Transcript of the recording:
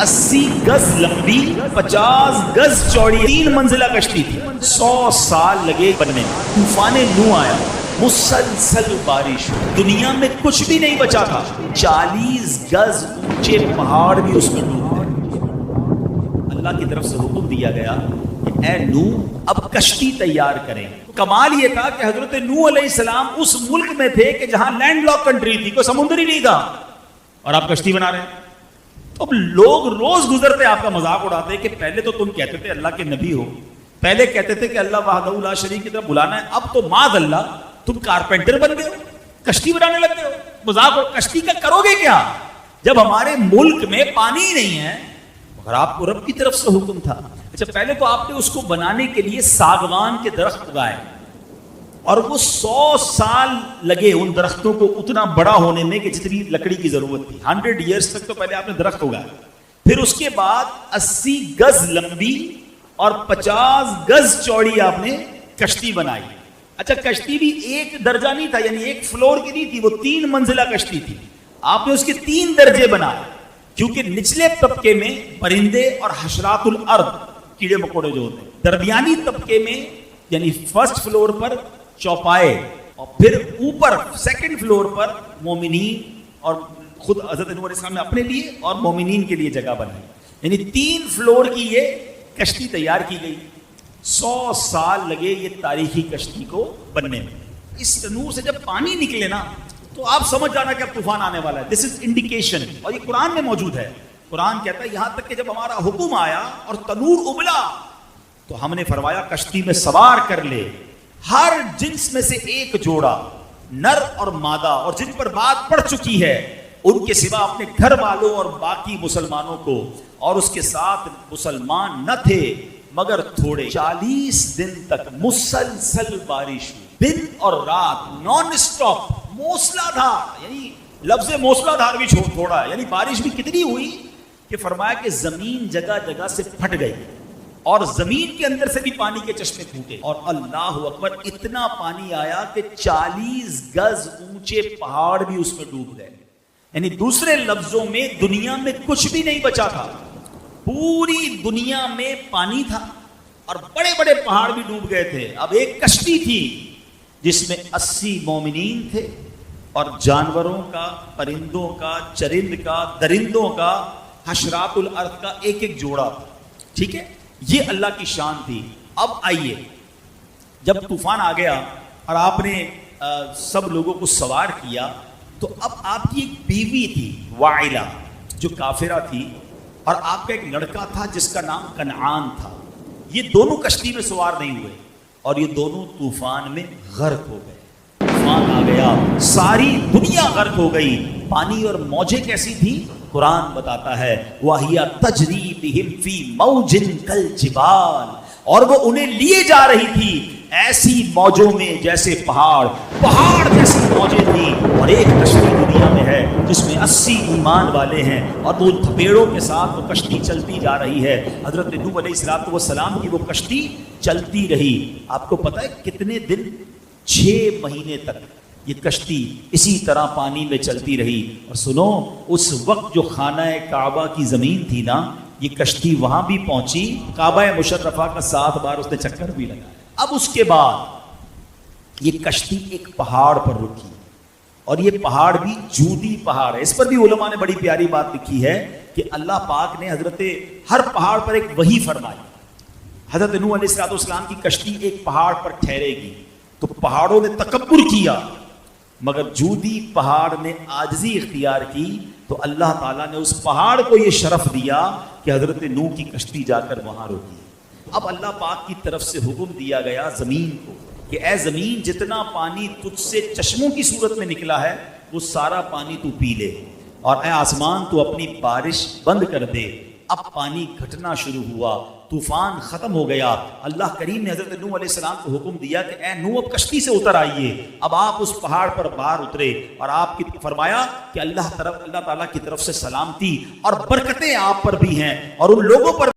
80 گز لمبی 50 گز چوڑی 3 منزلہ کشتی تھی. 100 سال لگے بننے میں. طوفان نوح آیا, مسلسل بارش, دنیا میں کچھ بھی نہیں بچا تھا. 40 گز اونچے پہاڑ بھی اس میں ڈوب گئے. اللہ کی طرف سے حکم دیا گیا کہ اے نوح اب کشتی تیار کریں. کمال یہ تھا کہ حضرت نوح علیہ السلام اس ملک میں تھے کہ جہاں لینڈ لاک کنٹری تھی, کوئی سمندر ہی نہیں تھا, اور آپ کشتی بنا رہے ہیں. تو اب لوگ روز گزرتے آپ کا مذاق اڑاتے کہ پہلے تو تم کہتے تھے اللہ کے نبی ہو, پہلے کہتے تھے کہ اللہ وحدہ لا شریک کی طرف بلانا ہے, اب تو معاذ اللہ تم کارپینٹر بن گئے ہو, کشتی بنانے لگ گئے ہو. مذاق ہو, کشتی کا کرو گے کیا جب ہمارے ملک میں پانی ہی نہیں ہے؟ مگر آپ کو رب کی طرف سے حکم تھا. اچھا پہلے تو آپ نے اس کو بنانے کے لیے ساگوان کے درخت اگائے, اور وہ 100 سال لگے ان درختوں کو اتنا بڑا ہونے میں کہ جتنی لکڑی کی ضرورت تھی. 100 ایئرس تک تو پہلے آپ نے درخت اگایا. پھر اس کے بعد 80 گز لمبی اور 50 گز چوڑی آپ نے کشتی بنائی. اچھا کشتی بھی ایک درجہ نہیں تھا, یعنی ایک فلور کی نہیں تھی, وہ 3 منزلہ کشتی تھی. آپ نے اس کے 3 درجے بنائے, کیونکہ نچلے طبقے میں پرندے اور حشرات الارض کیڑے مکوڑے جو ہوتے ہیں, درمیانی طبقے میں یعنی فرسٹ فلور پر چوپائے, اور پھر اوپر سیکنڈ فلور پر مومنین, اور خود حضرت نوح علیہ السلام نے اپنے لیے اور مومنین کے لیے جگہ بنائی. یعنی 3 فلور کی یہ کشتی تیار کی گئی. 100 سال لگے یہ تاریخی کشتی کو بننے میں. اس تنور سے جب پانی نکلے نا تو آپ سمجھ جانا کہ اب طوفان آنے والا ہے. دس از انڈیکیشن, اور یہ قرآن میں موجود ہے. قرآن کہتا ہے یہاں تک کہ جب ہمارا حکم آیا اور تنور ابلا تو ہم نے فرمایا کشتی میں سوار کر لے ہر جنس میں سے ایک جوڑا, نر اور مادہ, اور جن پر بات پڑ چکی ہے ان کے سوا اپنے گھر والوں اور باقی مسلمانوں کو, اور اس کے ساتھ مسلمان نہ تھے مگر تھوڑے. 40 دن تک مسلسل بارش ہوئی, دن اور رات نان اسٹاپ, موسلا دھار. یعنی لفظ موسلا دھار بھی تھوڑا ہے, یعنی بارش بھی کتنی ہوئی کہ فرمایا کہ زمین جگہ جگہ سے پھٹ گئی, اور زمین کے اندر سے بھی پانی کے چشمے پھوٹے, اور اللہ اکبر اتنا پانی آیا کہ 40 گز اونچے پہاڑ بھی اس میں ڈوب گئے. یعنی دوسرے لفظوں میں دنیا میں کچھ بھی نہیں بچا تھا, پوری دنیا میں پانی تھا اور بڑے بڑے پہاڑ بھی ڈوب گئے تھے. اب ایک کشتی تھی جس میں 80 مومنین تھے, اور جانوروں کا, پرندوں کا, چرند کا, درندوں کا, حشرات الارض کا ایک ایک جوڑا تھا. ٹھیک ہے, یہ اللہ کی شان تھی. اب آئیے, جب طوفان آ گیا اور آپ نے سب لوگوں کو سوار کیا, تو اب آپ کی ایک بیوی تھی وائلہ جو کافرہ تھی, اور آپ کا ایک لڑکا تھا جس کا نام کنعان تھا. یہ دونوں کشتی میں سوار نہیں ہوئے, اور یہ دونوں طوفان میں غرق ہو گئے. طوفان آ گیا, ساری دنیا غرق ہو گئی. پانی اور موجیں کیسی تھی قرآن بتاتا ہے, وَهِيَ تَجْرِي بِهِمْ فِي مَوْجٍ كَالْجِبَالِ, اور وہ انہیں لیے جا رہی تھی ایسی موجوں میں جیسے پہاڑ جیسی موجیں تھیں. اور ایک کشتی دنیا میں ہے جس میں 80 ایمان والے ہیں, اور وہ تھپیڑوں کے ساتھ وہ کشتی چلتی جا رہی ہے. حضرت نوح علیہ السلام کی وہ کشتی چلتی رہی. آپ کو پتہ ہے کتنے دن؟ 6 مہینے تک یہ کشتی اسی طرح پانی میں چلتی رہی. اور سنو, اس وقت جو خانہ کعبہ کی زمین تھی نا, یہ کشتی وہاں بھی پہنچی, کعبہ مشرفہ کا 7 بار اس نے چکر بھی لگایا. اب اس کے بعد یہ کشتی ایک پہاڑ پر رکی, اور یہ پہاڑ بھی جودی پہاڑ ہے. اس پر بھی علماء نے بڑی پیاری بات لکھی ہے کہ اللہ پاک نے حضرت ہر پہاڑ پر ایک وحی فرمائی. حضرت نوح علیہ السلام کی کشتی ایک پہاڑ پر ٹھہرے گی, تو پہاڑوں نے تکبر کیا, مگر جودی پہاڑ نے عاجزی اختیار کی, تو اللہ تعالیٰ نے اس پہاڑ کو یہ شرف دیا کہ حضرت نوح کی کشتی جا کر وہاں روکی. اب اللہ پاک کی طرف سے حکم دیا گیا زمین کو کہ اے زمین, جتنا پانی تجھ سے چشموں کی صورت میں نکلا ہے وہ سارا پانی تو پی لے, اور اے آسمان تو اپنی بارش بند کر دے. اب پانی گھٹنا شروع ہوا, طوفان ختم ہو گیا. اللہ کریم نے حضرت نوح علیہ السلام کو حکم دیا کہ اے نوح اب کشتی سے اتر آئیے. اب آپ اس پہاڑ پر باہر اترے, اور آپ کی فرمایا کہ اللہ تعالیٰ کی طرف سے سلامتی اور برکتیں آپ پر بھی ہیں, اور ان لوگوں پر